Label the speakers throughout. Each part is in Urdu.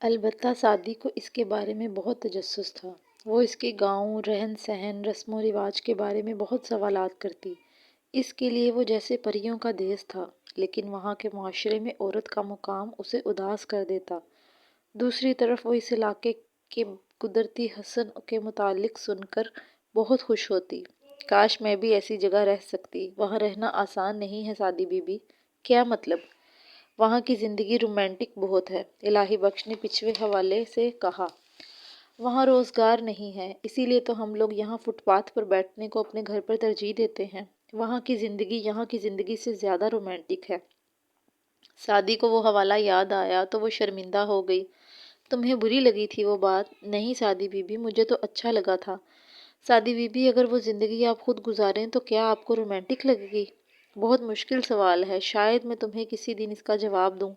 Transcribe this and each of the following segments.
Speaker 1: البتہ سعدی کو اس کے بارے میں بہت تجسس تھا۔ وہ اس کے گاؤں، رہن سہن، رسم و رواج کے بارے میں بہت سوالات کرتی۔ اس کے لیے وہ جیسے پریوں کا دیس تھا، لیکن وہاں کے معاشرے میں عورت کا مقام اسے اداس کر دیتا۔ دوسری طرف وہ اس علاقے کے قدرتی حسن کے متعلق سن کر بہت خوش ہوتی۔ کاش میں بھی ایسی جگہ رہ سکتی۔ وہاں رہنا آسان نہیں ہے سعدی بی بی۔ کیا مطلب؟ وہاں کی زندگی رومانٹک بہت ہے، الہی بخش نے پچھوے حوالے سے کہا۔ وہاں روزگار نہیں ہے، اسی لیے تو ہم لوگ یہاں فٹ پاتھ پر بیٹھنے کو اپنے گھر پر ترجیح دیتے ہیں۔ وہاں کی زندگی یہاں کی زندگی سے زیادہ رومانٹک ہے۔ سعدی کو وہ حوالہ یاد آیا تو وہ شرمندہ ہو گئی۔ تمہیں بری لگی تھی وہ بات؟ نہیں سعدی بی بی، مجھے تو اچھا لگا تھا۔ سعدی بی بی، اگر وہ زندگی آپ خود گزاریں تو کیا آپ کو رومانٹک لگے گی؟ بہت مشکل سوال ہے، شاید میں تمہیں کسی دن اس کا جواب دوں۔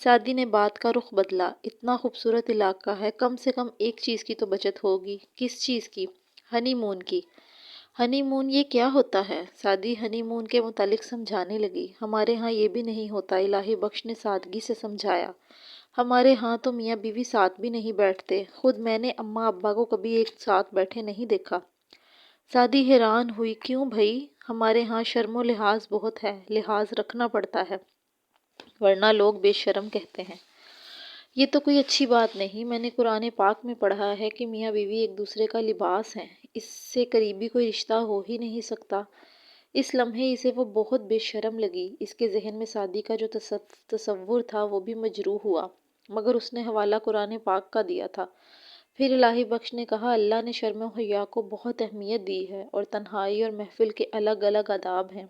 Speaker 1: سعدی نے بات کا رخ بدلا۔ اتنا خوبصورت علاقہ ہے، کم سے کم ایک چیز کی تو بچت ہوگی۔ کس چیز کی؟ ہنی مون کی۔ ہنی مون یہ کیا ہوتا ہے؟ سعدی ہنی مون کے متعلق سمجھانے لگی۔ ہمارے ہاں یہ بھی نہیں ہوتا، الہی بخش نے سادگی سے سمجھایا۔ ہمارے ہاں تو میاں بیوی ساتھ بھی نہیں بیٹھتے، خود میں نے اماں ابا کو کبھی ایک ساتھ بیٹھے نہیں دیکھا۔ سعدی حیران ہوئی۔ کیوں بھئی؟ ہمارے ہاں شرم و لحاظ بہت ہے، لحاظ رکھنا پڑتا ہے، ورنہ لوگ بے شرم کہتے ہیں۔ یہ تو کوئی اچھی بات نہیں، میں نے قرآن پاک میں پڑھا ہے کہ میاں بیوی ایک دوسرے کا لباس ہیں، اس سے قریبی کوئی رشتہ ہو ہی نہیں سکتا۔ اس لمحے اسے وہ بہت بے شرم لگی۔ اس کے ذہن میں سعدی کا جو تصور تھا وہ بھی مجروح ہوا، مگر اس نے حوالہ قرآن پاک کا دیا تھا۔ پھر الہی بخش نے کہا، اللہ نے شرم و حیا کو بہت اہمیت دی ہے، اور تنہائی اور محفل کے الگ الگ آداب ہیں۔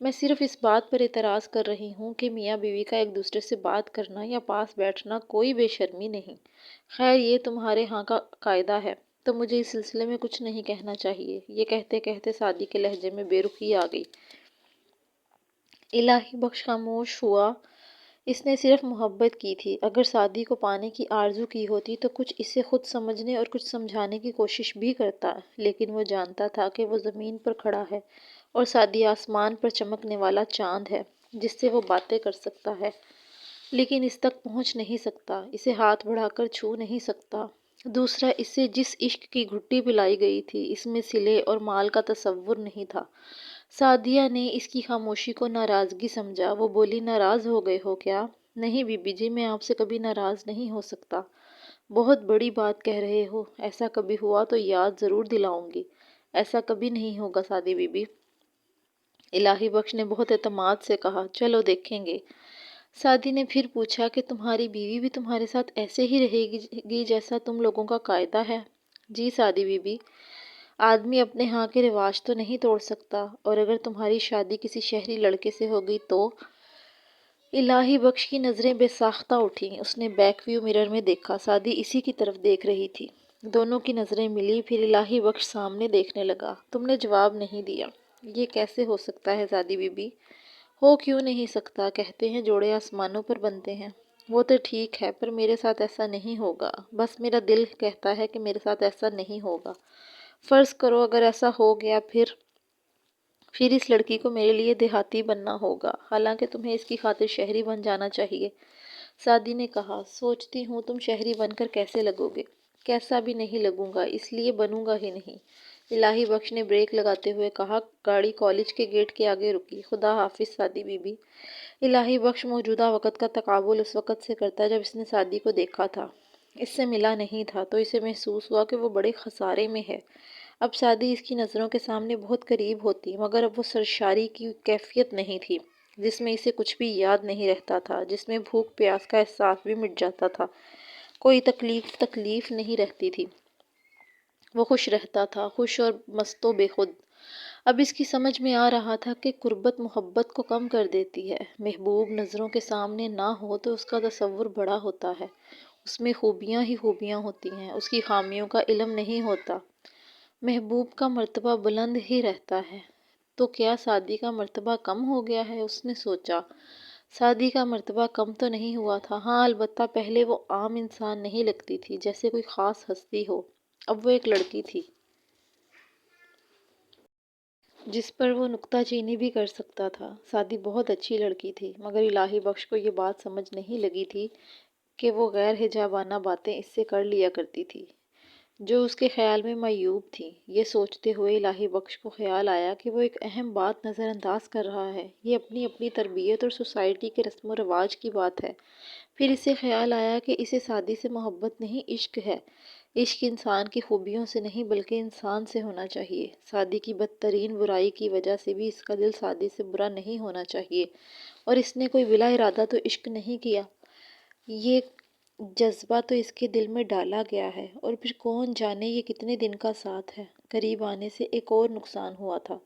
Speaker 1: میں صرف اس بات پر اعتراض کر رہی ہوں کہ میاں بیوی کا ایک دوسرے سے بات کرنا یا پاس بیٹھنا کوئی بے شرمی نہیں۔ خیر یہ تمہارے ہاں کا قاعدہ ہے، تو مجھے اس سلسلے میں کچھ نہیں کہنا چاہیے۔ یہ کہتے کہتے سعدی کے لہجے میں بے رخی آ گئی۔ الہی بخش خاموش ہوا۔ اس نے صرف محبت کی تھی۔ اگر سعدی کو پانے کی آرزو کی ہوتی تو کچھ اسے خود سمجھنے اور کچھ سمجھانے کی کوشش بھی کرتا، لیکن وہ جانتا تھا کہ وہ زمین پر کھڑا ہے اور سعدی آسمان پر چمکنے والا چاند ہے جس سے وہ باتیں کر سکتا ہے، لیکن اس تک پہنچ نہیں سکتا، اسے ہاتھ بڑھا کر چھو نہیں سکتا۔ دوسرا، اسے جس عشق کی گھٹی پلائی گئی تھی اس میں صلے اور مال کا تصور نہیں تھا۔ سعدیہ نے اس کی خاموشی کو ناراضگی سمجھا۔ وہ بولی، ناراض ہو گئے ہو کیا؟ نہیں بی بی جی، میں آپ سے کبھی ناراض نہیں ہو سکتا۔ بہت بڑی بات کہہ رہے ہو، ایسا کبھی ہوا تو یاد ضرور دلاؤں گی۔ ایسا کبھی نہیں ہوگا سعدی بی بی، الہی بخش نے بہت اعتماد سے کہا۔ چلو دیکھیں گے۔ سعدی نے پھر پوچھا کہ تمہاری بیوی بھی تمہارے ساتھ ایسے ہی رہے گی جیسا تم لوگوں کا قاعدہ ہے؟ جی سعدی بی بی، آدمی اپنے ہاں کے رواج تو نہیں توڑ سکتا، اور اگر تمہاری شادی کسی شہری لڑکے سے ہو گئی تو؟ الہی بخش کی نظریں بے ساختہ اٹھیں۔ اس نے بیک ویو مرر میں دیکھا، سعدی اسی کی طرف دیکھ رہی تھی۔ دونوں کی نظریں ملی، پھر الہی بخش سامنے دیکھنے لگا۔ تم نے جواب نہیں دیا۔ یہ کیسے ہو سکتا ہے سعدی بی بی؟ ہو کیوں نہیں سکتا؟ کہتے ہیں جوڑے آسمانوں پر بنتے ہیں۔ وہ تو ٹھیک ہے، پر میرے ساتھ ایسا نہیں ہوگا۔ بس میرا دل کہتا ہے کہ میرے ساتھ ایسا نہیں ہوگا۔ فرض کرو اگر ایسا ہو گیا، پھر اس لڑکی کو میرے لیے دیہاتی بننا ہوگا، حالانکہ تمہیں اس کی خاطر شہری بن جانا چاہیے۔ سعدی نے کہا، سوچتی ہوں تم شہری بن کر کیسے لگو گے؟ کیسا بھی نہیں لگوں گا، اس لیے بنوں گا ہی نہیں۔ الہی بخش نے بریک لگاتے ہوئے کہا۔ گاڑی کالج کے گیٹ کے آگے رکی۔ خدا حافظ سعدی بی بی۔ الہی بخش موجودہ وقت کا تقابل اس وقت سے کرتا جب اس نے سعدی کو دیکھا تھا۔ اس سے ملا نہیں تھا تو اسے محسوس ہوا کہ وہ بڑے خسارے میں ہے۔ اب سعدی اس کی نظروں کے سامنے بہت قریب ہوتی، مگر اب وہ سرشاری کی کیفیت نہیں تھی جس میں اسے کچھ بھی یاد نہیں رہتا تھا، جس میں بھوک پیاس کا احساس بھی مٹ جاتا تھا، کوئی تکلیف نہیں رہتی تھی۔ وہ خوش رہتا تھا، خوش اور مست و بے خود۔ اب اس کی سمجھ میں آ رہا تھا کہ قربت محبت کو کم کر دیتی ہے۔ محبوب نظروں کے سامنے نہ ہو تو اس کا تصور بڑا ہوتا ہے، اس میں خوبیاں ہی خوبیاں ہوتی ہیں، اس کی خامیوں کا علم نہیں ہوتا۔ محبوب کا مرتبہ بلند ہی رہتا ہے۔ تو کیا سعدی کا مرتبہ کم ہو گیا ہے؟ اس نے سوچا۔ سعدی کا مرتبہ کم تو نہیں ہوا تھا، ہاں البتہ پہلے وہ عام انسان نہیں لگتی تھی، جیسے کوئی خاص ہستی ہو۔ اب وہ ایک لڑکی تھی جس پر وہ نکتہ چینی بھی کر سکتا تھا۔ سعدی بہت اچھی لڑکی تھی، مگر الہی بخش کو یہ بات سمجھ نہیں لگی تھی کہ وہ غیر حجابانہ باتیں اس سے کر لیا کرتی تھی جو اس کے خیال میں معیوب تھی۔ یہ سوچتے ہوئے الہی بخش کو خیال آیا کہ وہ ایک اہم بات نظر انداز کر رہا ہے۔ یہ اپنی اپنی تربیت اور سوسائٹی کے رسم و رواج کی بات ہے۔ پھر اسے خیال آیا کہ اسے سادی سے محبت نہیں، عشق ہے۔ عشق انسان کی خوبیوں سے نہیں بلکہ انسان سے ہونا چاہیے۔ سادی کی بدترین برائی کی وجہ سے بھی اس کا دل سادی سے برا نہیں ہونا چاہیے، اور اس نے کوئی بلا ارادہ تو عشق نہیں کیا۔ یہ جذبہ تو اس کے دل میں ڈالا گیا ہے، اور پھر کون جانے یہ کتنے دن کا ساتھ ہے۔ قریب آنے سے ایک اور نقصان ہوا تھا۔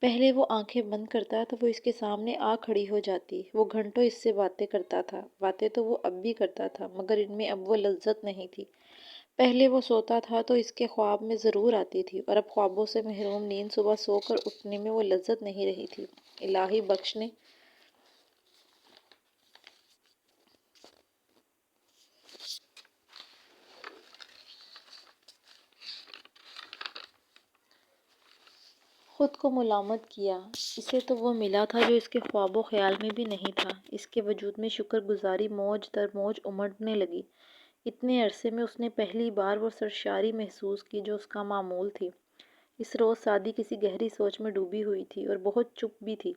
Speaker 1: پہلے وہ آنکھیں بند کرتا تو وہ اس کے سامنے آ کھڑی ہو جاتی۔ وہ گھنٹوں اس سے باتیں کرتا تھا۔ باتیں تو وہ اب بھی کرتا تھا، مگر ان میں اب وہ لذت نہیں تھی۔ پہلے وہ سوتا تھا تو اس کے خواب میں ضرور آتی تھی، اور اب خوابوں سے محروم نیند صبح سو کر اٹھنے میں وہ لذت نہیں رہی تھی۔ الہی بخش نے خود کو ملامت کیا۔ اسے تو وہ ملا تھا جو اس کے خواب و خیال میں بھی نہیں تھا۔ اس کے وجود میں شکر گزاری موج در موج امڑنے لگی۔ اتنے عرصے میں اس نے پہلی بار وہ سرشاری محسوس کی جو اس کا معمول تھی۔ اس روز سادی کسی گہری سوچ میں ڈوبی ہوئی تھی اور بہت چپ بھی تھی۔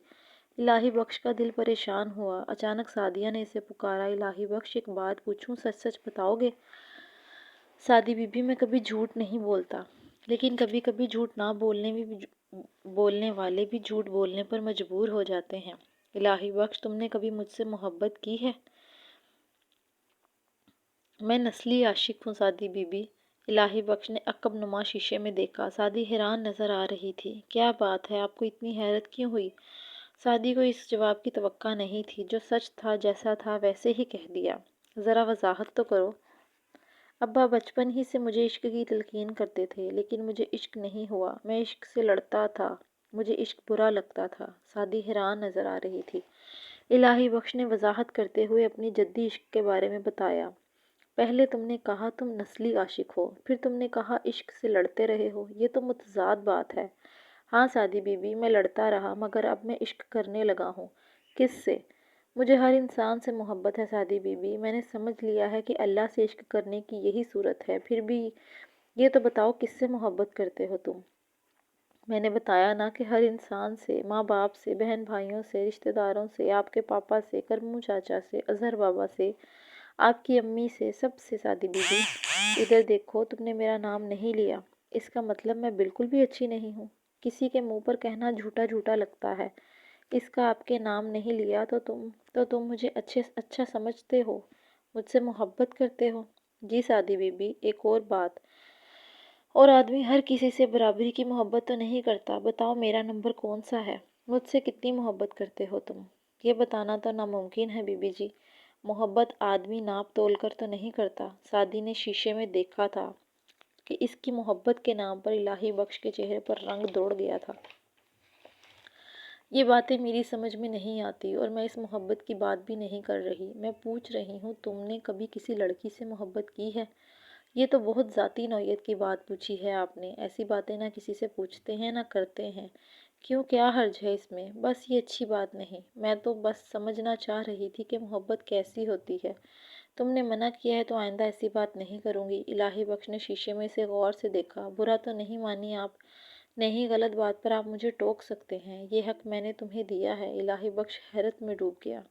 Speaker 1: الہی بخش کا دل پریشان ہوا۔ اچانک سعدیہ نے اسے پکارا، الہی بخش ایک بات پوچھوں، سچ سچ بتاؤ گے؟ سادی بی بی، میں کبھی جھوٹ نہیں بولتا، لیکن کبھی کبھی جھوٹ نہ بولنے والے بھی جھوٹ بولنے پر مجبور ہو جاتے ہیں۔ الہی بخش، تم نے کبھی مجھ سے محبت کی ہے؟ میں نسلی عاشق ہوں سادی بی بی۔ الہی بخش نے عقب نما شیشے میں دیکھا۔ سادی حیران نظر آ رہی تھی۔ کیا بات ہے، آپ کو اتنی حیرت کیوں ہوئی؟ سادی کو اس جواب کی توقع نہیں تھی۔ جو سچ تھا، جیسا تھا ویسے ہی کہہ دیا۔ ذرا وضاحت تو کرو۔ ابا بچپن ہی سے مجھے عشق کی تلقین کرتے تھے، لیکن مجھے عشق نہیں ہوا۔ میں عشق سے لڑتا تھا، مجھے عشق برا لگتا تھا۔ سادی حیران نظر آ رہی تھی۔ الہی بخش نے وضاحت کرتے ہوئے اپنی جدی عشق کے بارے میں بتایا۔ پہلے تم نے کہا تم نسلی عاشق ہو، پھر تم نے کہا عشق سے لڑتے رہے ہو۔ یہ تو متضاد بات ہے۔ ہاں سادی بی بی، میں لڑتا رہا، مگر اب میں عشق کرنے لگا ہوں۔ کس سے؟ مجھے ہر انسان سے محبت ہے سادی بی بی۔ میں نے سمجھ لیا ہے کہ اللہ سے عشق کرنے کی یہی صورت ہے۔ پھر بھی یہ تو بتاؤ، کس سے محبت کرتے ہو تم؟ میں نے بتایا نا کہ ہر انسان سے، ماں باپ سے، بہن بھائیوں سے، رشتہ داروں سے، آپ کے پاپا سے، کرمو چاچا سے، اظہر بابا سے، آپ کی امی سے، سب سے۔ سادی بی بی، ادھر دیکھو، تم نے میرا نام نہیں لیا۔ اس کا مطلب میں بالکل بھی اچھی نہیں ہوں؟ کسی کے منہ پر کہنا جھوٹا جھوٹا لگتا ہے۔ اس کا آپ کے نام نہیں لیا تو تم مجھے اچھا سمجھتے ہو، مجھ سے محبت کرتے ہو؟ جی سادی بی بی، ایک اور بات، اور آدمی ہر کسی سے برابری کی محبت تو نہیں کرتا۔ بتاؤ میرا نمبر کون سا ہے؟ مجھ سے کتنی محبت کرتے ہو تم؟ یہ بتانا تو ناممکن ہے بی بی جی۔ محبت آدمی ناپ تول کر تو نہیں کرتا۔ سادی نے شیشے میں دیکھا تھا کہ اس کی محبت کے نام پر الہی بخش کے چہرے پر رنگ دوڑ گیا تھا۔ یہ باتیں میری سمجھ میں نہیں آتی، اور میں اس محبت کی بات بھی نہیں کر رہی۔ میں پوچھ رہی ہوں، تم نے کبھی کسی لڑکی سے محبت کی ہے؟ یہ تو بہت ذاتی نوعیت کی بات پوچھی ہے آپ نے۔ ایسی باتیں نہ کسی سے پوچھتے ہیں نہ کرتے ہیں۔ کیوں، کیا حرج ہے اس میں؟ بس یہ اچھی بات نہیں۔ میں تو بس سمجھنا چاہ رہی تھی کہ محبت کیسی ہوتی ہے۔ تم نے منع کیا ہے تو آئندہ ایسی بات نہیں کروں گی۔ الہی بخش نے شیشے میں سے غور سے دیکھا۔ برا تو نہیں مانی آپ؟ نہیں، غلط بات پر آپ مجھے ٹوک سکتے ہیں، یہ حق میں نے تمہیں دیا ہے۔ الہی بخش حیرت میں ڈوب گیا۔